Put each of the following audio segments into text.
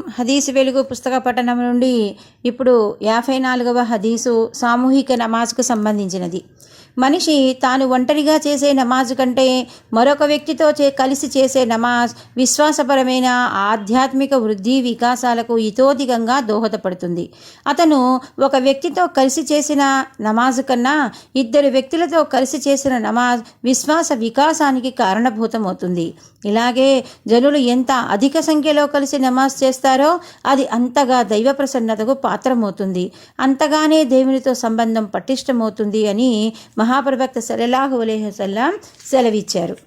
హదీసు వెలుగు పుస్తక పఠనం నుండి ఇప్పుడు 54వ హదీసు సామూహిక నమాజ్కు సంబంధించినది. మనిషి తాను ఒంటరిగా చేసే నమాజు కంటే మరొక వ్యక్తితో కలిసి చేసే నమాజ్ విశ్వాసపరమైన ఆధ్యాత్మిక వృద్ధి వికాసాలకు ఇతోధికంగా దోహదపడుతుంది. అతను ఒక వ్యక్తితో కలిసి చేసిన నమాజు కన్నా ఇద్దరు వ్యక్తులతో కలిసి చేసిన నమాజ్ విశ్వాస వికాసానికి కారణభూతమవుతుంది. ఇలాగే జనులు ఎంత అధిక సంఖ్యలో కలిసి నమాజ్ చేస్తారో అది అంతగా దైవ ప్రసన్నతకు పాత్రమవుతుంది, అంతగానే దేవునితో సంబంధం పటిష్టమవుతుంది అని మహాప్రవక్త సల్లల్లాహు అలైహి వసల్లం సెలవిచ్చారు.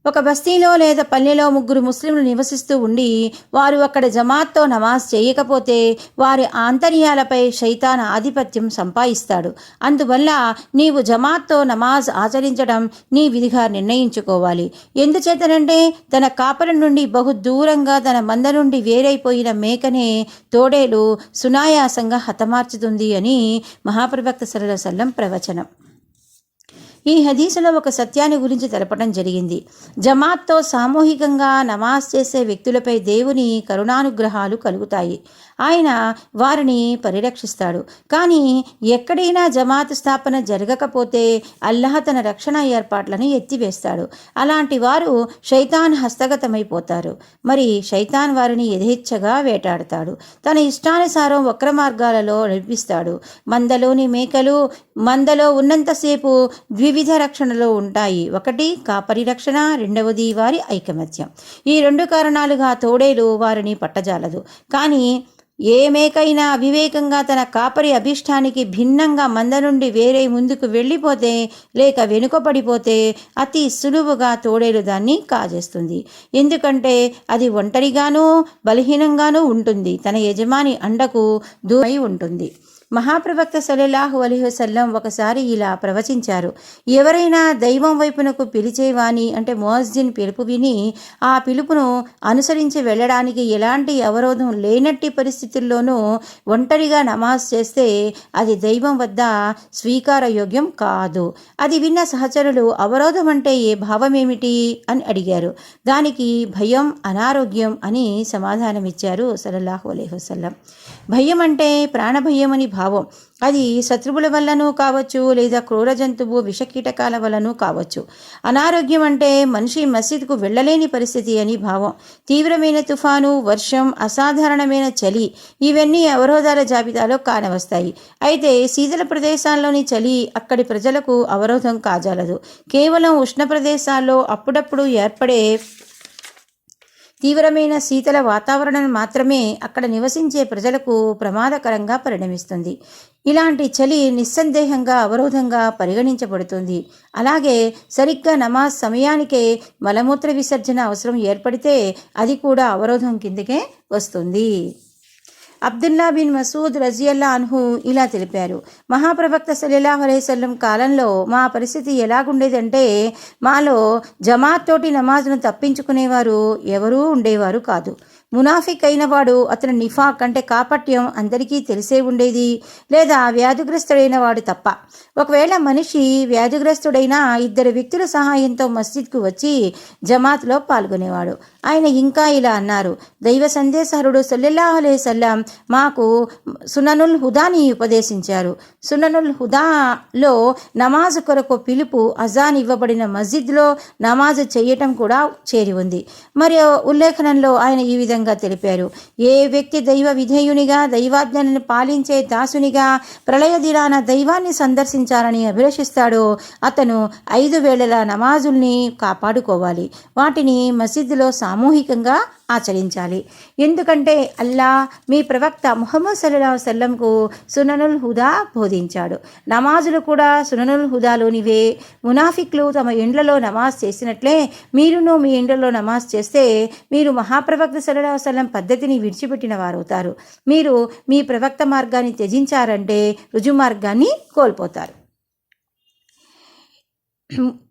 ఒక బస్తీలో లేదా పల్లెలో ముగ్గురు ముస్లింలు నివసిస్తూ ఉండి వారు అక్కడ జమాత్తో నమాజ్ చేయకపోతే వారి ఆంతర్యాలపై శైతాన్ ఆధిపత్యం సంపాదిస్తాడు. అందువల్ల నీవు జమాత్తో నమాజ్ ఆచరించడం నీ విధిగా నిర్ణయించుకోవాలి. ఎందుచేతనంటే తన కాపరం నుండి బహు దూరంగా తన మంద నుండి వేరైపోయిన మేకనే తోడేలు సునాయాసంగా హతమార్చుతుంది అని మహాప్రవక్త సల్లల్లాహు అలైహి వసల్లం ప్రవచనం. ఈ హదీసులో ఒక సత్యాన్ని గురించి తెలపడం జరిగింది. జమాత్తో సామూహికంగా నమాజ్ చేసే వ్యక్తులపై దేవుని కరుణానుగ్రహాలు కలుగుతాయి. ఆయన వారిని పరిరక్షిస్తాడు. కానీ ఎక్కడైనా జమాత్ స్థాపన జరగకపోతే అల్లాహ్ తన రక్షణ ఏర్పాట్లను ఎత్తివేస్తాడు. అలాంటి వారు శైతాన్ హస్తగతమైపోతారు. మరి శైతాన్ వారిని యథేచ్ఛగా వేటాడతాడు, తన ఇష్టానుసారం వక్ర మార్గాలలో నడిపిస్తాడు. మందలోని మేకలు మందలో ఉన్నంతసేపు వివిధ రక్షణలో ఉంటాయి. ఒకటి కాపరి రక్షణ, రెండవది వారి ఐకమత్యం. ఈ రెండు కారణాలుగా తోడేలు వారిని పట్టజాలదు. కానీ ఏ మేకైనా అవివేకంగా తన కాపరి అభిష్టానికి భిన్నంగా మంద నుండి వేరే ముందుకు వెళ్ళిపోతే లేక వెనుకపడిపోతే అతి సులువుగా తోడేలు దాన్ని కాజేస్తుంది. ఎందుకంటే అది ఒంటరిగానూ బలహీనంగానూ ఉంటుంది, తన యజమాని అండకు దూరమై ఉంటుంది. మహాప్రవక్త సల్లల్లాహు అలైహి వసల్లం ఒకసారి ఇలా ప్రవచించారు: ఎవరైనా దైవం వైపునకు పిలిచేవాని అంటే ముఅజ్జిన్ పిలుపు విని ఆ పిలుపును అనుసరించి వెళ్ళడానికి ఎలాంటి అవరోధం లేనట్టి పరిస్థితుల్లోనూ ఒంటరిగా నమాజ్ చేస్తే అది దైవం వద్ద స్వీకారయోగ్యం కాదు. అది విన్న సహచరులు అవరోధం అంటే ఏ భావమేమిటి అని అడిగారు. దానికి భయం, అనారోగ్యం అని సమాధానమిచ్చారు సల్లల్లాహు అలైహి వసల్లం. భయం అంటే ప్రాణభయం అని భావం. అది శత్రువుల వల్లనూ కావచ్చు, లేదా క్రూర జంతువు విషకీటకాల వల్లనూ కావచ్చు. అనారోగ్యం అంటే మనిషి మసీదుకు వెళ్ళలేని పరిస్థితి అని భావం. తీవ్రమైన తుఫాను, వర్షం, అసాధారణమైన చలి ఇవన్నీ అవరోధాల జాబితాలో కానవస్తాయి. అయితే శీతల ప్రదేశాల్లోని చలి అక్కడి ప్రజలకు అవరోధం కాజాలదు. కేవలం ఉష్ణ ప్రదేశాల్లో అప్పుడప్పుడు ఏర్పడే తీవ్రమైన శీతల వాతావరణం మాత్రమే అక్కడ నివసించే ప్రజలకు ప్రమాదకరంగా పరిణమిస్తుంది. ఇలాంటి చలి నిస్సందేహంగా అవరోధంగా పరిగణించబడుతుంది. అలాగే సరిగ్గా నమాజ్ సమయానికే మలమూత్ర విసర్జన అవసరం ఏర్పడితే అది కూడా అవరోధం కిందకే వస్తుంది. అబ్దుల్లా బిన్ మసూద్ రజియల్లా అన్హు ఇలా తెలిపారు: మహాప్రవక్త సల్లల్లాహు అలైహి వసల్లం కాలంలో మా పరిస్థితి ఎలాగుండేదంటే మాలో జమాత్ తోటి నమాజ్ను తప్పించుకునేవారు ఎవరూ ఉండేవారు కాదు. మునాఫిక్ అయినవాడు అతని నిఫాక్ అంటే కాపట్యం అందరికీ తెలిసే ఉండేది, లేదా వ్యాధిగ్రస్తుడైన వాడు తప్ప. ఒకవేళ మనిషి వ్యాధిగ్రస్తుడైన ఇద్దరు వ్యక్తుల సహాయంతో మస్జిద్కు వచ్చి జమాత్లో పాల్గొనేవాడు. ఆయన ఇంకా ఇలా అన్నారు: దైవ సందేశహరుడు సల్లల్లాహు అలైహి వసల్లం మాకు సుననుల్ హుదాని ఉపదేశించారు. సుననుల్ హుదాలో నమాజు కొరకు పిలుపు అజాన్ ఇవ్వబడిన మస్జిద్లో నమాజు చేయటం కూడా చేరి ఉంది. మరి ఉల్లేఖనంలో ఆయన ఈ విధంగా తెలిపారు: ఏ వ్యక్తి దైవ విధేయునిగా దైవాజ్ఞలను పాలించే దాసునిగా ప్రళయ దినాన దైవాన్ని సందర్శించాలని అభిలషిస్తాడో అతను 5 వేళల నమాజుల్ని కాపాడుకోవాలి. వాటిని మసీదులో సామూహికంగా ఆచరించాలి. ఎందుకంటే అల్లా మీ ప్రవక్త ముహమ్మద్ సల్లల్లాహు అలైహి వసల్లంకు సుననుల్ హుదా బోధించాడు. నమాజులు కూడా సుననుల్ హుదాలోనివే. మునాఫిక్లు తమ ఇండ్లలో నమాజ్ చేసినట్లే మీరును మీ ఇండ్లలో నమాజ్ చేస్తే మీరు మహాప్రవక్త సల్లల్లాహు అలైహి వసల్లం పద్ధతిని విడిచిపెట్టిన వారవుతారు. మీరు మీ ప్రవక్త మార్గాన్ని త్యజించారంటే రుజు మార్గాన్ని కోల్పోతారు.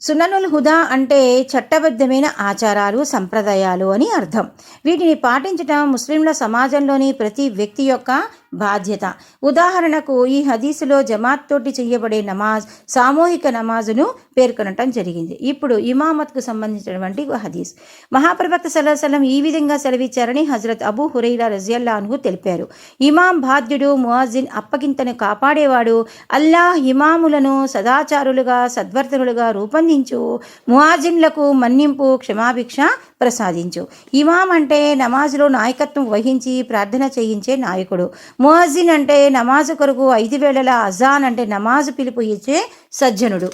సున్ననుల్ హుదా అంటే చట్టబద్ధమైన ఆచారాలు, సంప్రదాయాలు అని అర్థం. వీటిని పాటించడం ముస్లింల సమాజంలోని ప్రతి వ్యక్తి యొక్క బాధ్యత. ఉదాహరణకు ఈ హదీసులో జమాత్ తోటి చేయబడే నమాజ్ సామూహిక నమాజును పేర్కొనటం జరిగింది. ఇప్పుడు ఇమామత్కు సంబంధించినటువంటి ఒక హదీస్. మహాప్రవక్త సల్లల్లాహు అలైహి వసల్లం ఈ విధంగా సెలవిచ్చారని హజరత్ అబూ హురైరా రజియల్లాహు అన్హు తెలిపారు. ఇమాం బాధ్యుడు, ముఅజ్జిన్ అప్పగింతను కాపాడేవాడు. అల్లాహ్ ఇమాములను సదాచారులుగా సద్వర్తనులుగా రూపొందించు. ముఅజ్జిన్లకు మన్నింపు క్షమాభిక్ష ప్రసాదించు. ఇమాం అంటే నమాజులో నాయకత్వం వహించి ప్రార్థన చేయించే నాయకుడు. ముఅజ్జిన్ అంటే నమాజు కొరకు 5 వేళల అజాన్ అంటే నమాజు పిలుపు ఇచ్చే సజ్జనుడు.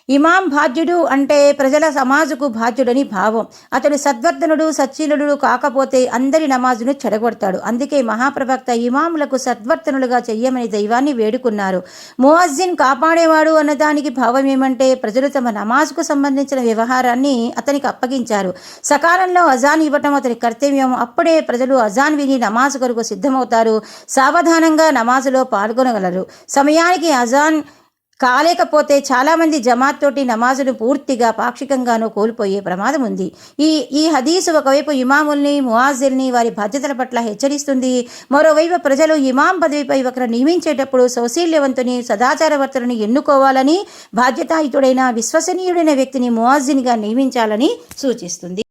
ఇమాం బాధ్యుడు అంటే ప్రజల సమాజుకు బాధ్యుడని భావం. అతడు సద్వర్ధనుడు సచ్చీలుడు కాకపోతే అందరి నమాజును చెడగొడతాడు. అందుకే మహాప్రవక్త ఇమాములకు సద్వర్తనులుగా చెయ్యమని దైవాన్ని వేడుకున్నారు. ముఅజ్జిన్ కాపాడేవాడు అన్నదానికి భావం ఏమంటే ప్రజలు తమ నమాజుకు సంబంధించిన వ్యవహారాన్ని అతనికి అప్పగించారు. సకాలంలో అజాన్ ఇవ్వటం అతని కర్తవ్యం. అప్పుడే ప్రజలు అజాన్ విని నమాజు కొరకు సిద్ధమవుతారు. సావధానంగా నమాజులో పాల్గొనగలరు. సమయానికి అజాన్ కాలేకపోతే చాలామంది జమాత్ తోటి నమాజును పూర్తిగా పాక్షికంగానూ కోల్పోయే ప్రమాదం ఉంది. ఈ హదీసు ఒకవైపు ఇమాముల్ని ముఅజ్జిల్ని వారి బాధ్యతల పట్ల హెచ్చరిస్తుంది. మరోవైపు ప్రజలు ఇమాం పదవిపై ఒకరు నియమించేటప్పుడు సౌశీల్యవంతుని సదాచారవర్తనని ఎన్నుకోవాలని, బాధ్యతాయుతుడైన విశ్వసనీయుడైన వ్యక్తిని ముఅజ్జిన్గా నియమించాలని సూచిస్తుంది.